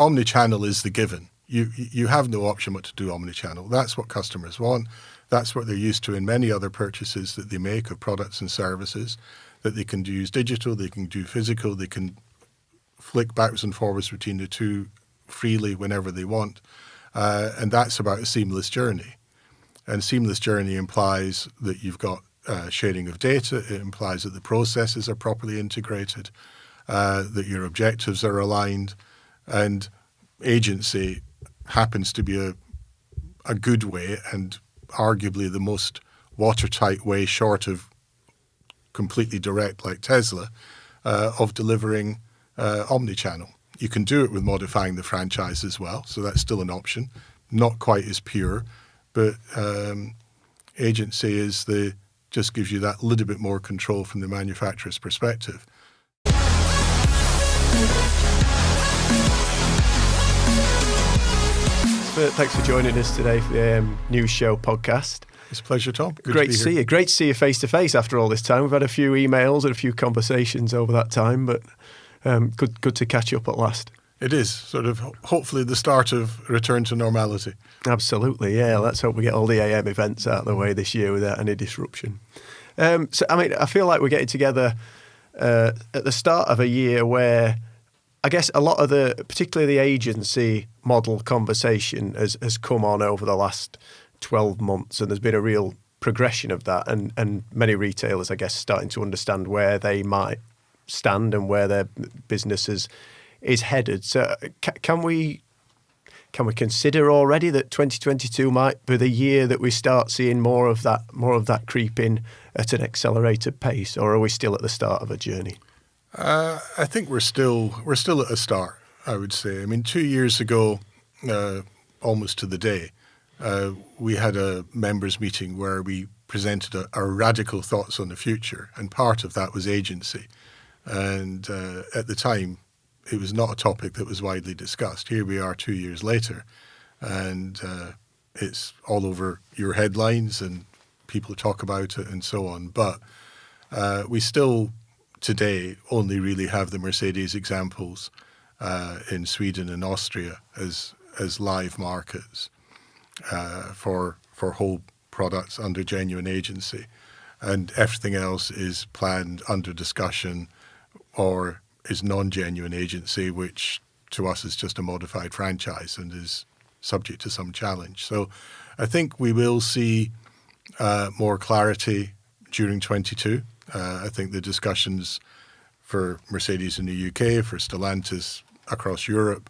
Omnichannel is the given. You have no option but to do omnichannel. That's what customers want. That's what they're used to in many other purchases that they make of products and services, that they can use digital, they can do physical, they can flick backwards and forwards between the two freely whenever they want. And that's about a seamless journey. And seamless journey implies that you've got sharing of data. It implies that the processes are properly integrated, that your objectives are aligned, and agency happens to be a good way and arguably the most watertight way, short of completely direct like Tesla, of delivering omnichannel. You can do it with modifying the franchise as well, so that's still an option. Not quite as pure, but agency just gives you that little bit more control from the manufacturer's perspective. Thanks for joining us today for the News Show podcast. It's a pleasure, Tom. Great to see you. Great to see you face to face after all this time. We've had a few emails and a few conversations over that time, but good to catch up at last. It is sort of hopefully the start of a return to normality. Absolutely, yeah. Let's hope we get all the AM events out of the way this year without any disruption. I feel like we're getting together at the start of a year where I guess a lot of particularly the agency model conversation has come on over the last 12 months, and there's been a real progression of that, and many retailers, I guess, starting to understand where they might stand and where their business is headed. So can we consider already that 2022 might be the year that we start seeing more of that creep in at an accelerated pace, or are we still at the start of a journey? I think we're still at a start, I would say. I mean, 2 years ago, almost to the day, we had a members meeting where we presented our radical thoughts on the future, and part of that was agency. And at the time, it was not a topic that was widely discussed. Here we are 2 years later, and it's all over your headlines, and people talk about it and so on. But we still today only really have the Mercedes examples in Sweden and Austria as live markets for whole products under genuine agency, and everything else is planned, under discussion, or is non-genuine agency, which to us is just a modified franchise and is subject to some challenge. So I think we will see more clarity during 22. I think the discussions for Mercedes in the UK, for Stellantis across Europe,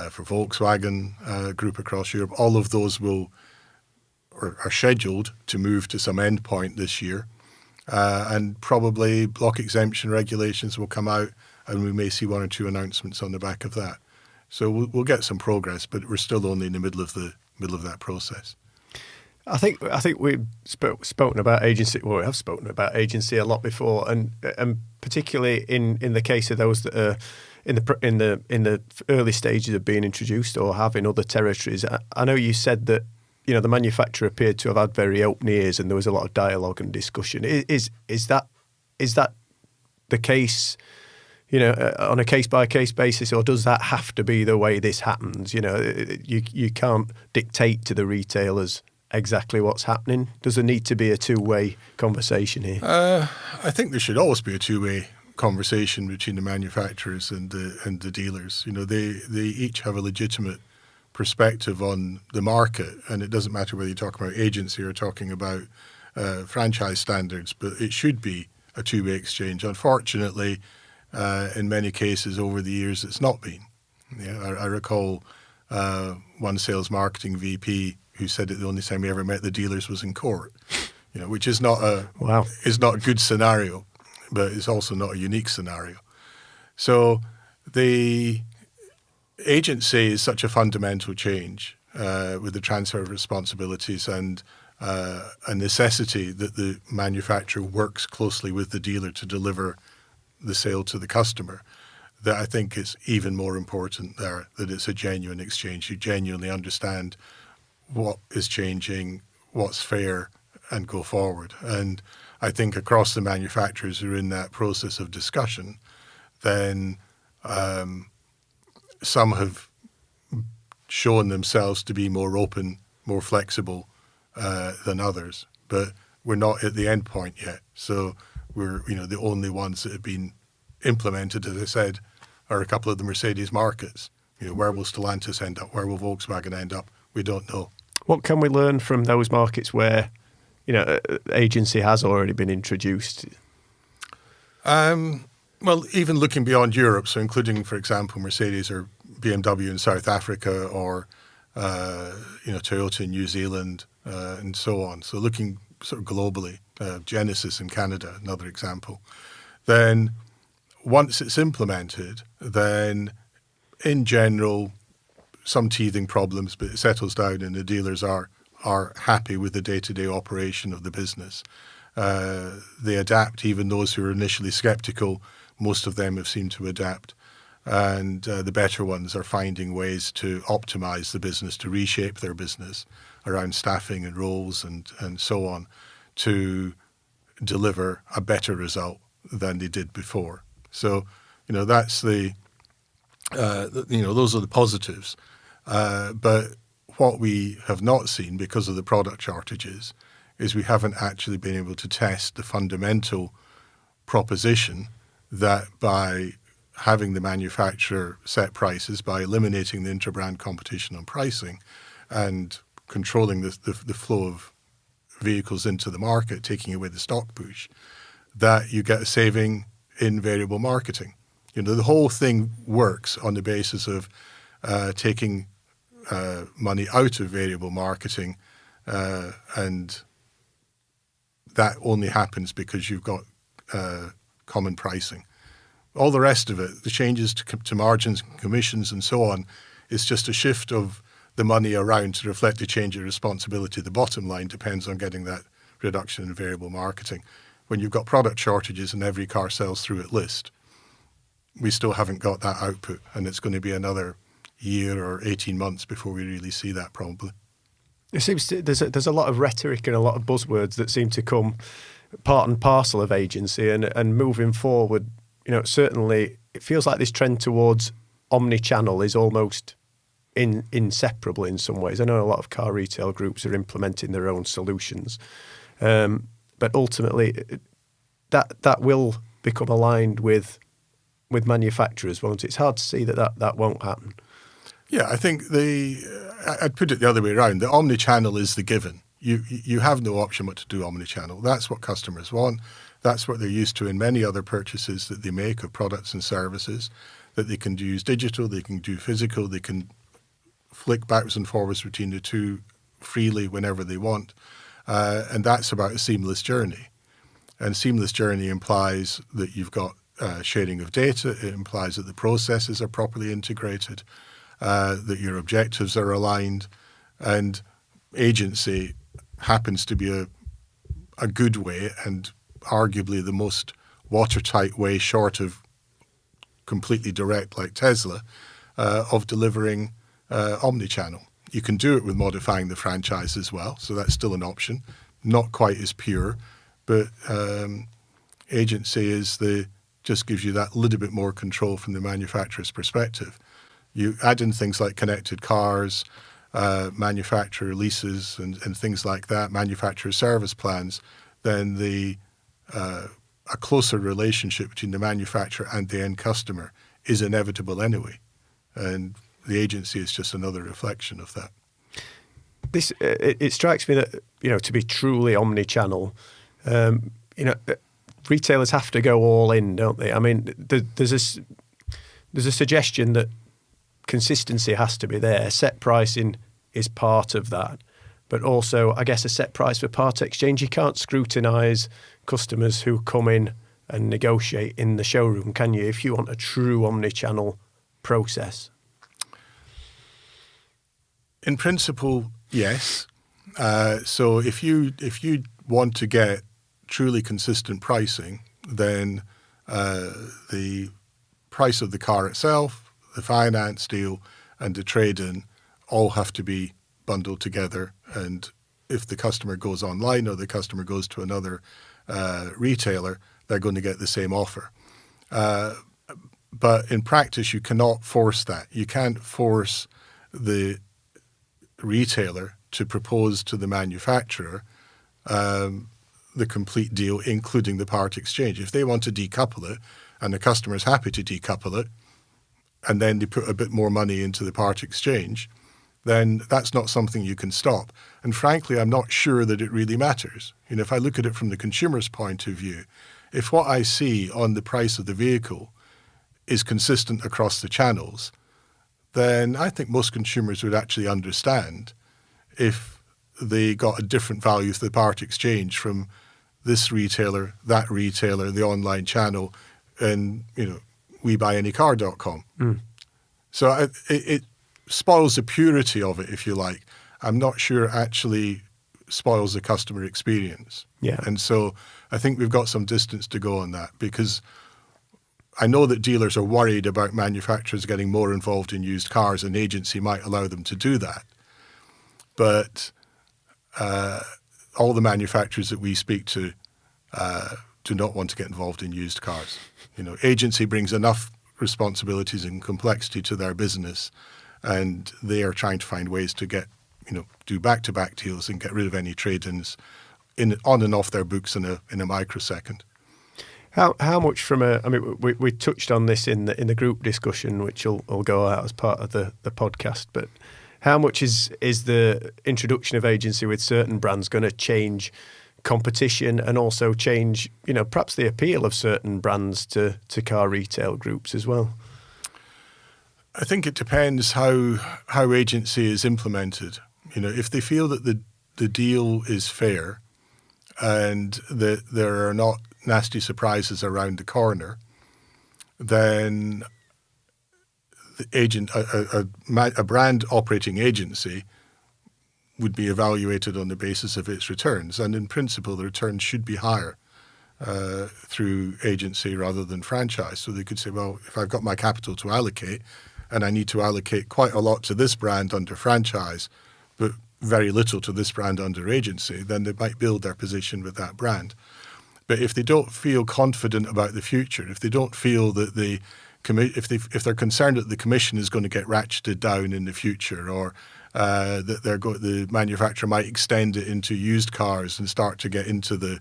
for Volkswagen Group across Europe, all of those are scheduled to move to some end point this year. And probably block exemption regulations will come out, and we may see one or two announcements on the back of that. So we'll get some progress, but we're still only in the middle of that process. I think we've spoken about agency. Well, we have spoken about agency a lot before, and particularly in the case of those that are in the early stages of being introduced or have in other territories. I know you said that the manufacturer appeared to have had very open ears, and there was a lot of dialogue and discussion. Is that the case? On a case-by-case basis, or does that have to be the way this happens? You can't dictate to the retailers exactly what's happening. Does there need to be a two-way conversation here? I think there should always be a two-way conversation between the manufacturers and the dealers. They each have a legitimate perspective on the market, and it doesn't matter whether you're talking about agency or talking about franchise standards, but it should be a two-way exchange. Unfortunately, in many cases over the years, it's not been. I recall one sales marketing VP who said that the only time he ever met the dealers was in court, which is not a good scenario, but it's also not a unique scenario. So the agency is such a fundamental change with the transfer of responsibilities and a necessity that the manufacturer works closely with the dealer to deliver the sale to the customer, that I think it's even more important there that it's a genuine exchange. You genuinely understand what is changing, what's fair, and go forward. And I think across the manufacturers who are in that process of discussion, then some have shown themselves to be more open, more flexible than others. But we're not at the end point yet. So we're, the only ones that have been implemented, as I said, are a couple of the Mercedes markets. Where will Stellantis end up? Where will Volkswagen end up? We don't know. What can we learn from those markets where, agency has already been introduced? Well, even looking beyond Europe, so including, for example, Mercedes or BMW in South Africa, or Toyota in New Zealand, and so on. So looking sort of globally, Genesis in Canada, another example. Then once it's implemented, then in general, some teething problems, but it settles down and the dealers are happy with the day-to-day operation of the business. They adapt, even those who are initially skeptical. Most of them have seemed to adapt. And the better ones are finding ways to optimize the business, to reshape their business around staffing and roles and so on, to deliver a better result than they did before. So, that's those are the positives. But what we have not seen because of the product shortages is we haven't actually been able to test the fundamental proposition that by having the manufacturer set prices, by eliminating the interbrand competition on pricing and controlling the flow of vehicles into the market, taking away the stock push, that you get a saving in variable marketing. The whole thing works on the basis of taking money out of variable marketing, and that only happens because you've got common pricing. All the rest of it, the changes to margins, commissions, and so on, is just a shift of the money around to reflect the change of responsibility. The bottom line depends on getting that reduction in variable marketing. When you've got product shortages and every car sells through at list, we still haven't got that output, and it's going to be another year or 18 months before we really see that probably. It seems there's a lot of rhetoric and a lot of buzzwords that seem to come part and parcel of agency, and moving forward, certainly it feels like this trend towards omnichannel is almost inseparable in some ways. I know a lot of car retail groups are implementing their own solutions, but ultimately that will become aligned with manufacturers, won't it? It's hard to see that won't happen. Yeah, I think I'd put it the other way around. The omnichannel is the given. You have no option but to do omnichannel. That's what customers want. That's what they're used to in many other purchases that they make of products and services, that they can use digital, they can do physical, they can flick backwards and forwards between the two freely whenever they want. And that's about a seamless journey. And seamless journey implies that you've got sharing of data. It implies that the processes are properly integrated, that your objectives are aligned, and agency happens to be a good way, and arguably the most watertight way, short of completely direct like Tesla, of delivering omnichannel. You can do it with modifying the franchise as well, so that's still an option. Not quite as pure, but agency just gives you that little bit more control from the manufacturer's perspective. You add in things like connected cars, manufacturer leases and things like that, manufacturer service plans, then a closer relationship between the manufacturer and the end customer is inevitable anyway. And the agency is just another reflection of that. It strikes me that, to be truly omni-channel, retailers have to go all in, don't they? I mean, there's a suggestion that consistency has to be there. Set pricing is part of that. But also, I guess, a set price for part exchange. You can't scrutinise customers who come in and negotiate in the showroom, can you, if you want a true omni-channel process? In principle, yes. So if you want to get truly consistent pricing, then the price of the car itself, the finance deal, and the trade-in all have to be bundled together. And if the customer goes online or the customer goes to another retailer, they're going to get the same offer. But in practice, you cannot force that. You can't force the retailer to propose to the manufacturer the complete deal, including the part exchange. If they want to decouple it and the customer is happy to decouple it, and then they put a bit more money into the part exchange, then that's not something you can stop. And frankly, I'm not sure that it really matters. If I look at it from the consumer's point of view, if what I see on the price of the vehicle is consistent across the channels, then I think most consumers would actually understand if they got a different value for the part exchange from this retailer, that retailer, the online channel, and WeBuyAnyCar.com. So it spoils the purity of it, if you like. I'm not sure it actually spoils the customer experience. Yeah. And so I think we've got some distance to go on that, because I know that dealers are worried about manufacturers getting more involved in used cars, and agency might allow them to do that. But all the manufacturers that we speak to do not want to get involved in used cars. Agency brings enough responsibilities and complexity to their business, and they are trying to find ways to get, do back-to-back deals and get rid of any trade-ins on and off their books in a microsecond. How much from we touched on this in the group discussion, which will go out as part of the podcast, but how much is the introduction of agency with certain brands going to change competition and also change, perhaps the appeal of certain brands to car retail groups as well? I think it depends how agency is implemented. If they feel that the deal is fair and that there are not nasty surprises around the corner, then a brand operating agency would be evaluated on the basis of its returns. And in principle, the returns should be higher through agency rather than franchise. So they could say, well, if I've got my capital to allocate and I need to allocate quite a lot to this brand under franchise, but very little to this brand under agency, then they might build their position with that brand. But if they don't feel confident about the future, if they don't feel that if they're concerned that the commission is going to get ratcheted down in the future, or that the manufacturer might extend it into used cars and start to get into the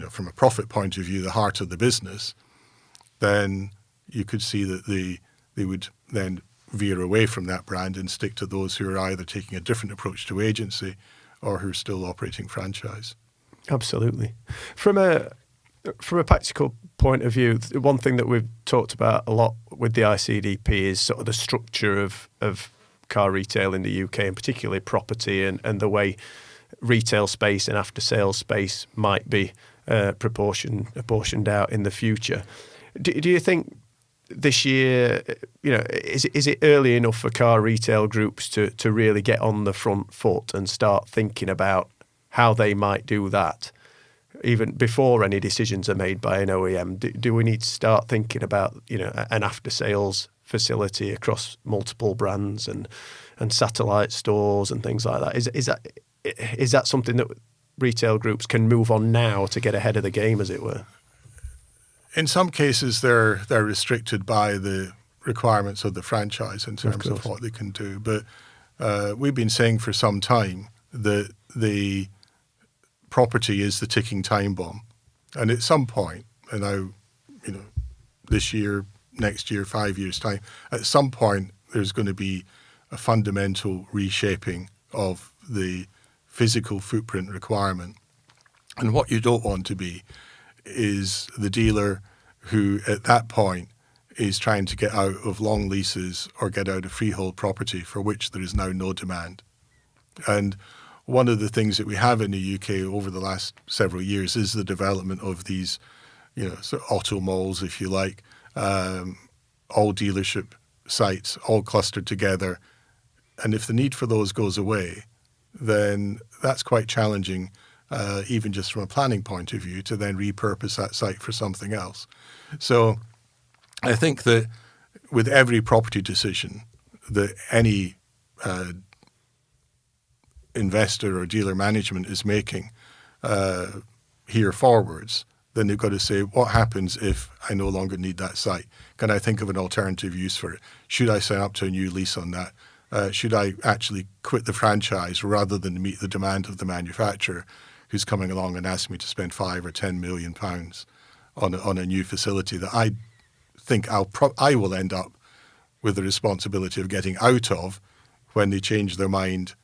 from a profit point of view, the heart of the business, then you could see that they would then veer away from that brand and stick to those who are either taking a different approach to agency or who are still operating franchise. Absolutely. From a practical point of view, one thing that we've talked about a lot with the ICDP is sort of the structure of car retail in the UK, and particularly property and the retail space and after sales space might be apportioned out in the future. Do you think this year, is it early enough for car retail groups to really get on the front foot and start thinking about how they might do that, even before any decisions are made by an OEM? Do we need to start thinking about an after sales facility across multiple brands and satellite stores and things like that? Is that something that retail groups can move on now to get ahead of the game, as it were? In some cases, they're restricted by the requirements of the franchise in terms of what they can do. But we've been saying for some time that the property is the ticking time bomb, and at some point, and now, this year, next year, 5 years' time, at some point, there's going to be a fundamental reshaping of the physical footprint requirement. And what you don't want to be is the dealer who at that point is trying to get out of long leases or get out of freehold property for which there is now no demand. And one of the things that we have in the UK over the last several years is the development of these, sort of auto malls, if you like, all dealership sites, all clustered together. And if the need for those goes away, then that's quite challenging, even just from a planning point of view, to then repurpose that site for something else. So I think that with every property decision that any investor or dealer management is making here forwards, then they've got to say, what happens if I no longer need that site? Can I think of an alternative use for it? Should I sign up to a new lease on that? Should I actually quit the franchise rather than meet the demand of the manufacturer who's coming along and asking me to spend £5 or £10 million on a new facility that I think I will end up with the responsibility of getting out of when they change their mind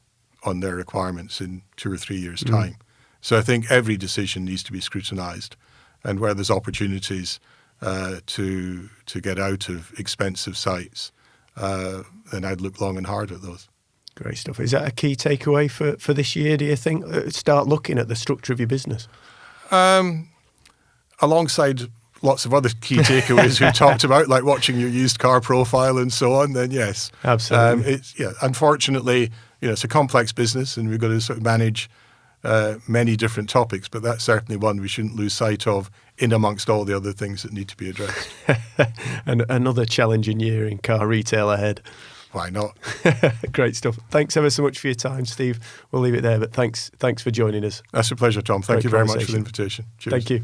on their requirements in 2 or 3 years' time. So I think every decision needs to be scrutinised, and where there's opportunities to get out of expensive sites, then I'd look long and hard at those. Great stuff. Is that a key takeaway for this year, do you think? Start looking at the structure of your business. Alongside lots of other key takeaways we talked about, like watching your used car profile and so on, then yes. Absolutely. Unfortunately, it's a complex business and we've got to sort of manage many different topics, but that's certainly one we shouldn't lose sight of in amongst all the other things that need to be addressed. And another challenging year in car retail ahead. Why not? Great stuff. Thanks ever so much for your time, Steve. We'll leave it there, but thanks for joining us. That's a pleasure, Tom. Thank you very much for the invitation. Cheers. Thank you.